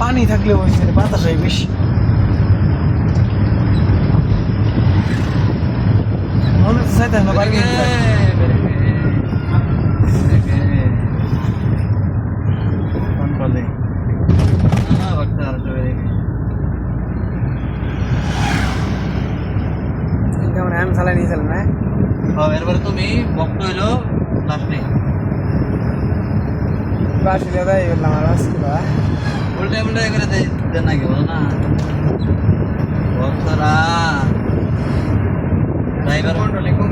পানি থাকলে ওই বাতাসাই বেশি মনে হচ্ছে চাইতে না বাড়ি কেমন আমি চালাই নিয়েছিলাম না এরপরে তুমি বক্ত হইলো লাস্ট নেই বাসি দাদা এই বললাম আর বাসিলা উল্টে উল্টে করে দেন নাকি বলো না বক্তরা ড্রাইভার কন্ট্রোলিং কম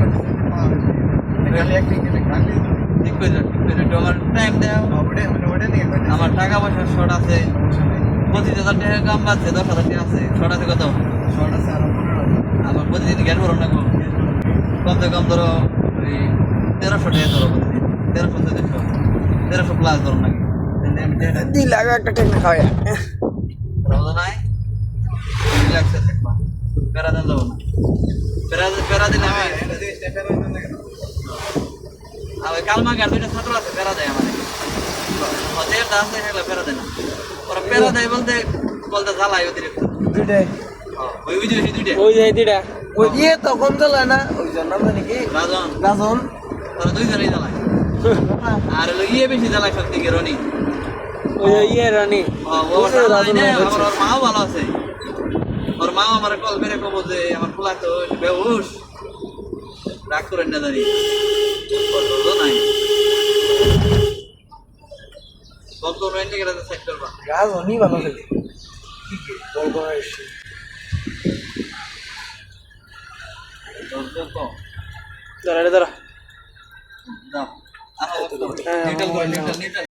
খালি একদিন খালি ঠিক করে একটু আমার টাইম দাও আমার টাকা পয়সা শর্ট আছে 25,000 টাকা কাম বাড়ছে 10,000 টাকা আছে শর্ট আছে কত আমার প্রতিদিন গ্যাস ভরো না কমসে কম ধরো ওই 1300 টাকা ধরো প্রতিদিন 1300 প্লাস ধরো নাকি দিন লাগে একটা টেকনিক খাওয়া রমজান নাই রিল্যাক্সে থাকবা প্যারা দেন যাবো না প্যারা দিলে আমি কালমা গার দুইটা ছাত্র আছে প্যারা দেয় আমার হতে আছে হেলা প্যারা দেয় না ওরা প্যারা দেয় বলতে জ্বালায় অতিরিক্ত দুইটাই ওই যে দুইটা ওই যে দুইটা ওই ইয়ে তো কম জ্বালায় না ওই জন্য জানি কি রাজন তারা দুইজনেই জ্বালায় আর হলো ইয়ে বেশি জ্বালায় সব দিকে রনি ওই ইয়ে রানী ওর মাও ভালো আছে ওর মা আমার কল করে কব যে আমার পোলা তো বেহুশ রাগ করেন না জানি নাই বক্ত রয়েছে গেলে সেট করবা রাজনী ভালো খেলে বল করা এসে দাঁড়া দাও নিউট্রাল